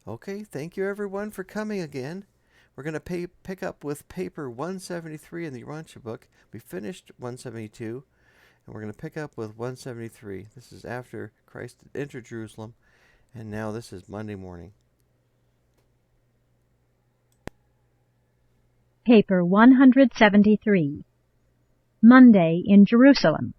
Okay, thank you everyone for coming again. We're going to pick up with paper 173 in the Urantia book. We finished 172, and we're going to pick up with 173. This is after Christ entered Jerusalem, and now this is Monday morning. Paper 173. Monday in Jerusalem.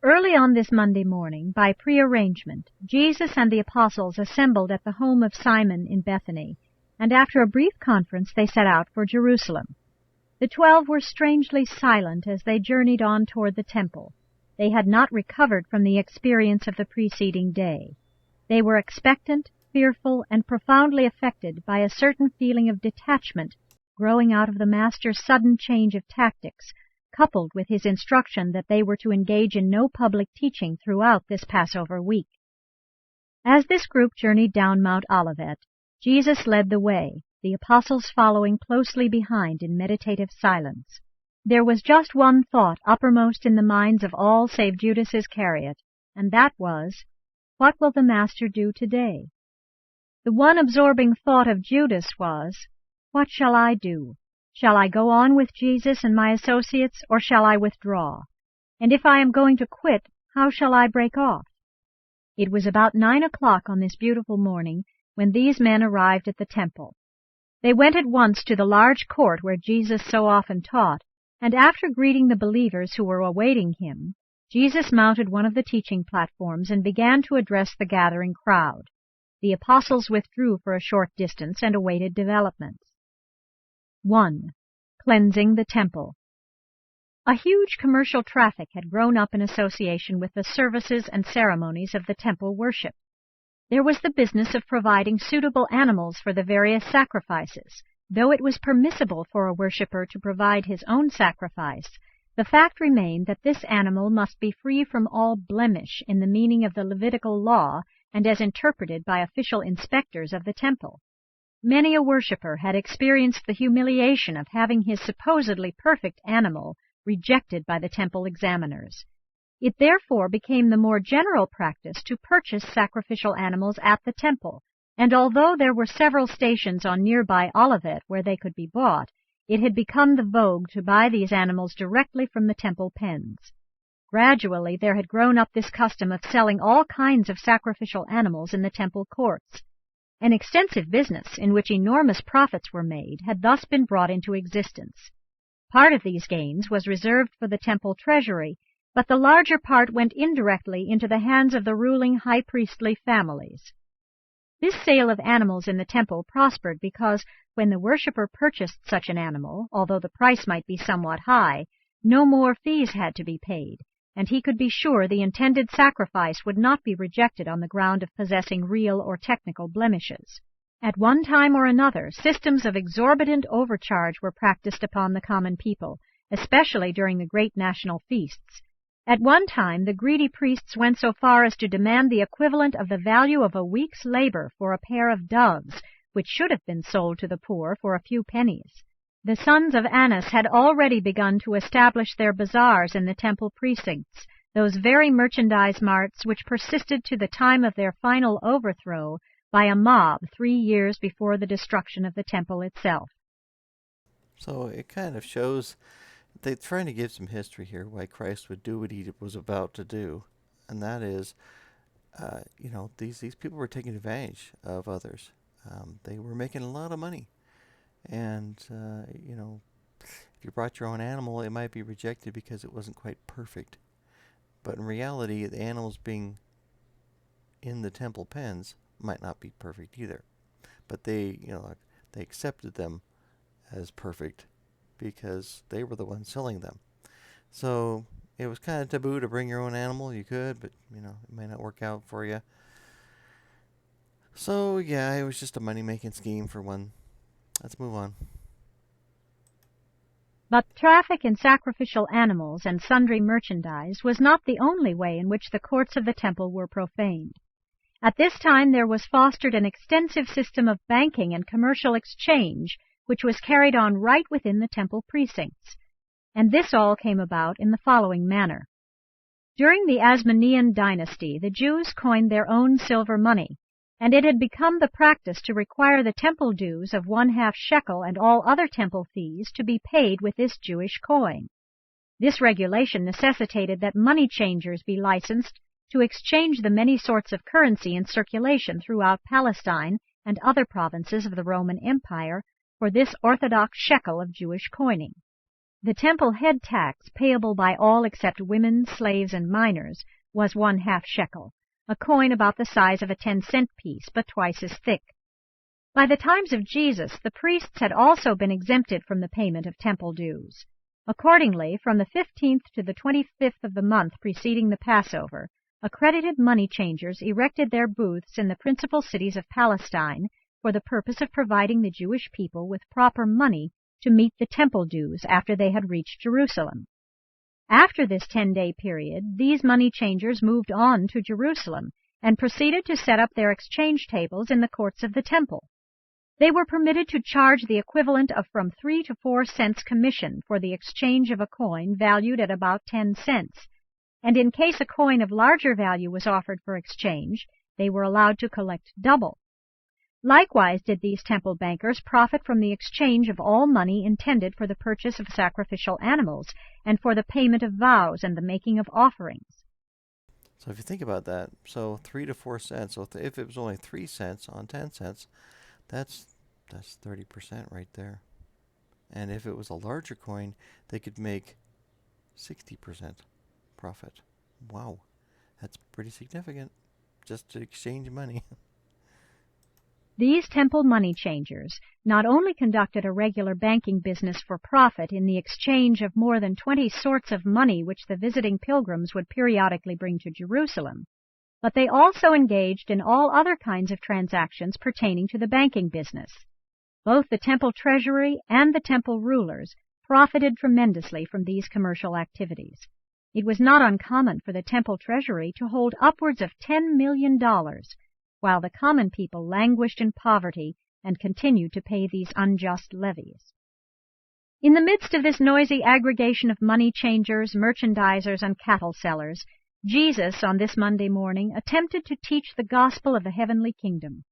Early on this Monday morning, by prearrangement, Jesus and the apostles assembled at the home of Simon in Bethany, and after a brief conference they set out for Jerusalem. The 12 were strangely silent as they journeyed on toward the temple. They had not recovered from the experience of the preceding day. They were expectant, fearful, and profoundly affected by a certain feeling of detachment growing out of the Master's sudden change of tactics, coupled with his instruction that they were to engage in no public teaching throughout this Passover week. As this group journeyed down Mount Olivet, Jesus led the way, the apostles following closely behind in meditative silence. There was just one thought uppermost in the minds of all save Judas Iscariot, and that was, what will the Master do today? The one absorbing thought of Judas was, what shall I do? Shall I go on with Jesus and my associates, or shall I withdraw? And if I am going to quit, how shall I break off? It was about 9 o'clock on this beautiful morning when these men arrived at the temple. They went at once to the large court where Jesus so often taught, and after greeting the believers who were awaiting him, Jesus mounted one of the teaching platforms and began to address the gathering crowd. The apostles withdrew for a short distance and awaited developments. 1. Cleansing the temple. A huge commercial traffic had grown up in association with the services and ceremonies of the temple worship. There was the business of providing suitable animals for the various sacrifices. Though it was permissible for a worshipper to provide his own sacrifice, the fact remained that this animal must be free from all blemish in the meaning of the Levitical law and as interpreted by official inspectors of the temple. Many a worshipper had experienced the humiliation of having his supposedly perfect animal rejected by the temple examiners. It therefore became the more general practice to purchase sacrificial animals at the temple, and although there were several stations on nearby Olivet where they could be bought, it had become the vogue to buy these animals directly from the temple pens. Gradually there had grown up this custom of selling all kinds of sacrificial animals in the temple courts. An extensive business, in which enormous profits were made, had thus been brought into existence. Part of these gains was reserved for the temple treasury, but the larger part went indirectly into the hands of the ruling high priestly families. This sale of animals in the temple prospered because, when the worshipper purchased such an animal, although the price might be somewhat high, no more fees had to be paid, and he could be sure the intended sacrifice would not be rejected on the ground of possessing real or technical blemishes. At one time or another, systems of exorbitant overcharge were practiced upon the common people, especially during the great national feasts. At one time, the greedy priests went so far as to demand the equivalent of the value of a week's labor for a pair of doves, which should have been sold to the poor for a few pennies. The sons of Annas had already begun to establish their bazaars in the temple precincts, those very merchandise marts which persisted to the time of their final overthrow by a mob 3 years before the destruction of the temple itself. So it kind of shows they're trying to give some history here why Christ would do what he was about to do, and that is, these people were taking advantage of others. They were making a lot of money. And, if you brought your own animal, it might be rejected because it wasn't quite perfect. But in reality, the animals being in the temple pens might not be perfect either. But they accepted them as perfect because they were the ones selling them. So it was kind of taboo to bring your own animal. You could, but, it may not work out for you. So, yeah, it was just a money-making scheme for one. Let's move on. But traffic in sacrificial animals and sundry merchandise was not the only way in which the courts of the temple were profaned. At this time there was fostered an extensive system of banking and commercial exchange which was carried on right within the temple precincts. And this all came about in the following manner. During the Asmonean dynasty, the Jews coined their own silver money, and it had become the practice to require the temple dues of 1/2 shekel and all other temple fees to be paid with this Jewish coin. This regulation necessitated that money changers be licensed to exchange the many sorts of currency in circulation throughout Palestine and other provinces of the Roman Empire for this orthodox shekel of Jewish coining. The temple head tax, payable by all except women, slaves, and minors, was 1/2 shekel, a coin about the size of a 10-cent piece, but twice as thick. By the times of Jesus, the priests had also been exempted from the payment of temple dues. Accordingly, from the 15th to the 25th of the month preceding the Passover, accredited money changers erected their booths in the principal cities of Palestine for the purpose of providing the Jewish people with proper money to meet the temple dues after they had reached Jerusalem. After this 10-day period, these money changers moved on to Jerusalem and proceeded to set up their exchange tables in the courts of the temple. They were permitted to charge the equivalent of from 3 to 4 cents commission for the exchange of a coin valued at about 10 cents, and in case a coin of larger value was offered for exchange, they were allowed to collect double. Likewise did these temple bankers profit from the exchange of all money intended for the purchase of sacrificial animals and for the payment of vows and the making of offerings. So if you think about that, so 3 to 4 cents. So if it was only 3 cents on 10 cents, that's 30% right there. And if it was a larger coin, they could make 60% profit. Wow, that's pretty significant just to exchange money. These temple money changers not only conducted a regular banking business for profit in the exchange of more than 20 sorts of money which the visiting pilgrims would periodically bring to Jerusalem, but they also engaged in all other kinds of transactions pertaining to the banking business. Both the temple treasury and the temple rulers profited tremendously from these commercial activities. It was not uncommon for the temple treasury to hold upwards of $10 million, while the common people languished in poverty and continued to pay these unjust levies. In the midst of this noisy aggregation of money changers, merchandisers, and cattle sellers, Jesus, on this Monday morning, attempted to teach the gospel of the heavenly kingdom.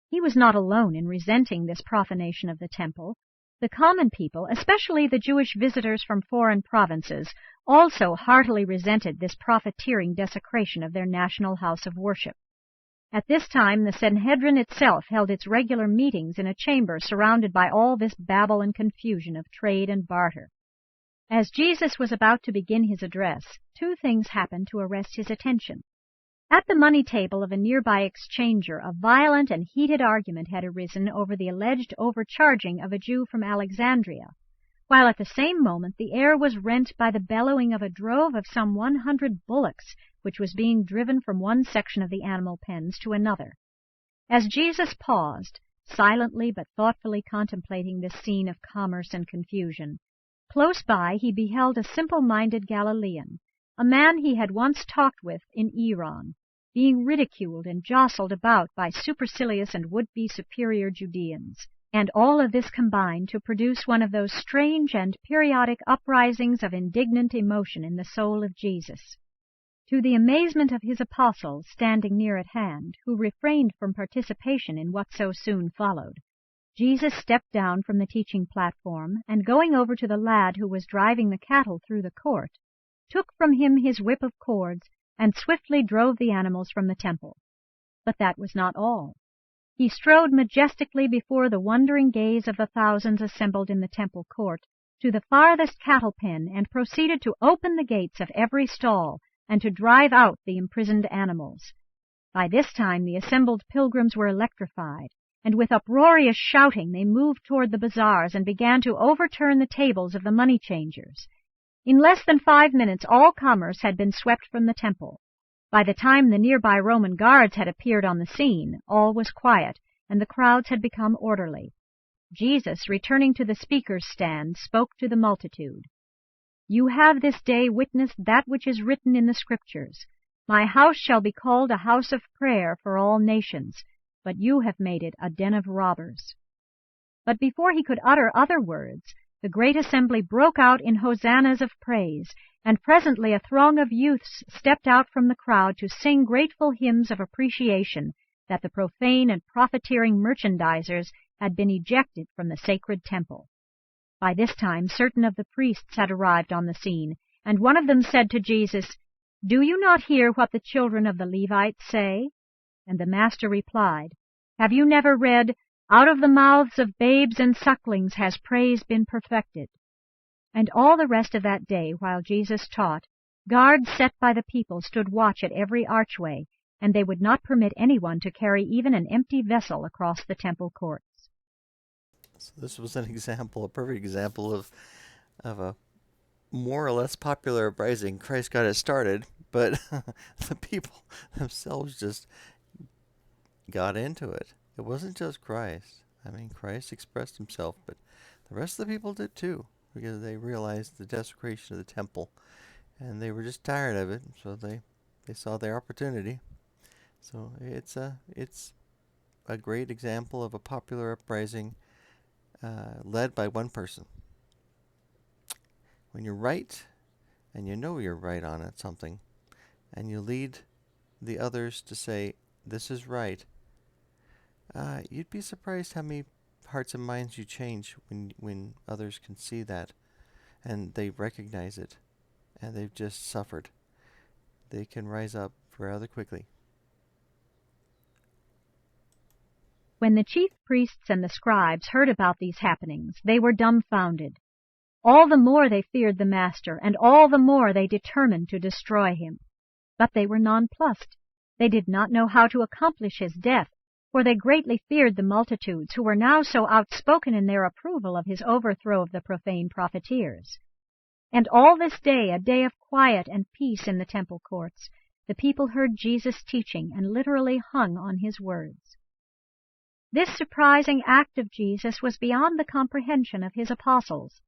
He was not alone in resenting this profanation of the temple. The common people, especially the Jewish visitors from foreign provinces, also heartily resented this profiteering desecration of their national house of worship. At this time, the Sanhedrin itself held its regular meetings in a chamber surrounded by all this babble and confusion of trade and barter. As Jesus was about to begin his address, two things happened to arrest his attention. At the money table of a nearby exchanger, a violent and heated argument had arisen over the alleged overcharging of a Jew from Alexandria, while at the same moment the air was rent by the bellowing of a drove of some 100 bullocks, which was being driven from one section of the animal pens to another. As Jesus paused, silently but thoughtfully contemplating this scene of commerce and confusion, close by he beheld a simple-minded Galilean, a man he had once talked with in Iran, being ridiculed and jostled about by supercilious and would-be superior Judeans. And all of this combined to produce one of those strange and periodic uprisings of indignant emotion in the soul of Jesus. To the amazement of his apostles standing near at hand, who refrained from participation in what so soon followed, Jesus stepped down from the teaching platform, and going over to the lad who was driving the cattle through the court, took from him his whip of cords, and swiftly drove the animals from the temple. But that was not all. He strode majestically before the wondering gaze of the thousands assembled in the temple court to the farthest cattle pen, and proceeded to open the gates of every stall and to drive out the imprisoned animals. By this time the assembled pilgrims were electrified, and with uproarious shouting they moved toward the bazaars and began to overturn the tables of the money changers. In less than 5 minutes all commerce had been swept from the temple. By the time the nearby Roman guards had appeared on the scene, all was quiet, and the crowds had become orderly. Jesus, returning to the speaker's stand, spoke to the multitude. "You have this day witnessed that which is written in the Scriptures. My house shall be called a house of prayer for all nations, but you have made it a den of robbers." But before he could utter other words, the great assembly broke out in hosannas of praise, and presently a throng of youths stepped out from the crowd to sing grateful hymns of appreciation that the profane and profiteering merchandisers had been ejected from the sacred temple. By this time certain of the priests had arrived on the scene, and one of them said to Jesus, "Do you not hear what the children of the Levites say?" And the Master replied, "Have you never read, 'Out of the mouths of babes and sucklings has praise been perfected'?" And all the rest of that day, while Jesus taught, guards set by the people stood watch at every archway, and they would not permit anyone to carry even an empty vessel across the temple courts. So this was an example, a perfect example of a more or less popular uprising. Christ got it started, but the people themselves just got into it. It wasn't just Christ. I mean, Christ expressed himself, but the rest of the people did too, because they realized the desecration of the temple, and they were just tired of it, so they saw their opportunity. So it's a great example of a popular uprising led by one person. When you're right, and you know you're right on it, something, and you lead the others to say, this is right, you'd be surprised how many hearts and minds you change when others can see that and they recognize it and they've just suffered. They can rise up rather quickly. When the chief priests and the scribes heard about these happenings, they were dumbfounded. All the more they feared the Master, and all the more they determined to destroy him. But they were nonplussed. They did not know how to accomplish his death, for they greatly feared the multitudes who were now so outspoken in their approval of his overthrow of the profane profiteers. And all this day, a day of quiet and peace in the temple courts, the people heard Jesus teaching and literally hung on his words. This surprising act of Jesus was beyond the comprehension of his apostles.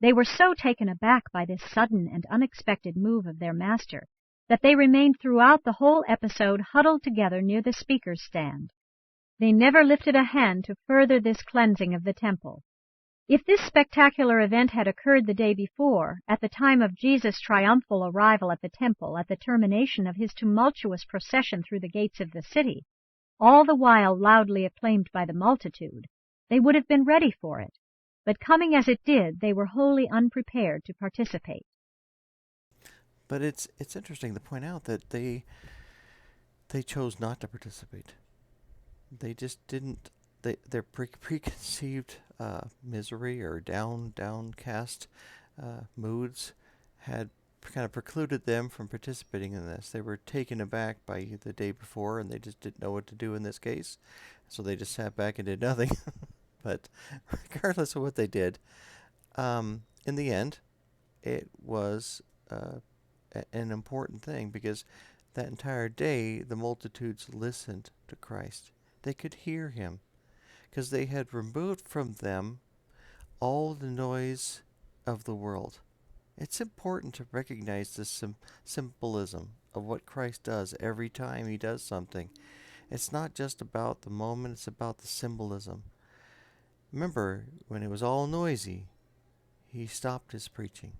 They were so taken aback by this sudden and unexpected move of their Master that they remained throughout the whole episode huddled together near the speaker's stand. They never lifted a hand to further this cleansing of the temple. If this spectacular event had occurred the day before, at the time of Jesus' triumphal arrival at the temple at the termination of his tumultuous procession through the gates of the city, all the while loudly acclaimed by the multitude, they would have been ready for it. But coming as it did, they were wholly unprepared to participate. But it's interesting to point out that they chose not to participate. They just didn't. Their preconceived misery or downcast moods had kind of precluded them from participating in this. They were taken aback by the day before, and they just didn't know what to do in this case. So they just sat back and did nothing. But regardless of what they did, in the end, it was an important thing because that entire day the multitudes listened to Christ. They could hear him because they had removed from them all the noise of the world. It's important to recognize the symbolism of what Christ does every time he does something. It's not just about the moment, it's about the symbolism. Remember, when it was all noisy, he stopped his preaching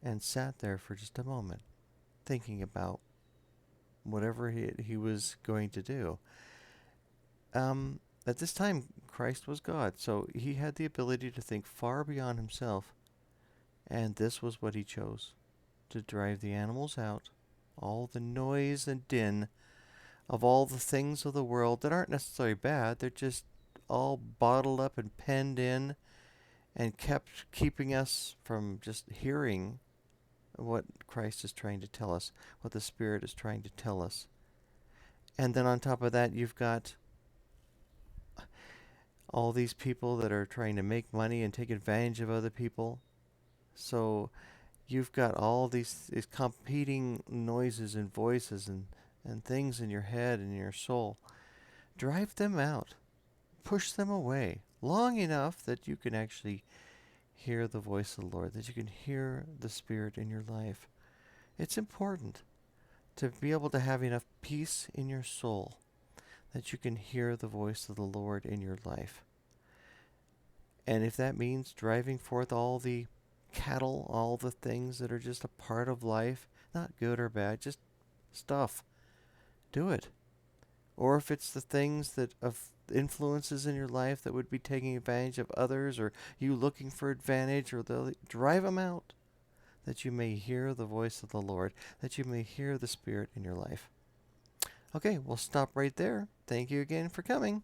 and sat there for just a moment, thinking about whatever he was going to do. At this time, Christ was God, so he had the ability to think far beyond himself, and this was what he chose, to drive the animals out, all the noise and din of all the things of the world that aren't necessarily bad, they're just all bottled up and penned in and kept keeping us from just hearing what Christ is trying to tell us, what the Spirit is trying to tell us. And then on top of that, you've got all these people that are trying to make money and take advantage of other people. So you've got all these competing noises and voices and things in your head and in your soul. Drive them out. Push them away long enough that you can actually hear the voice of the Lord, that you can hear the Spirit in your life. It's important to be able to have enough peace in your soul that you can hear the voice of the Lord in your life. And if that means driving forth all the cattle, all the things that are just a part of life, not good or bad, just stuff, do it. or if it's the things that of influences in your life that would be taking advantage of others, or you looking for advantage, or drive them out, that you may hear the voice of the Lord, that you may hear the Spirit in your life. Okay, we'll stop right there. Thank you again for coming.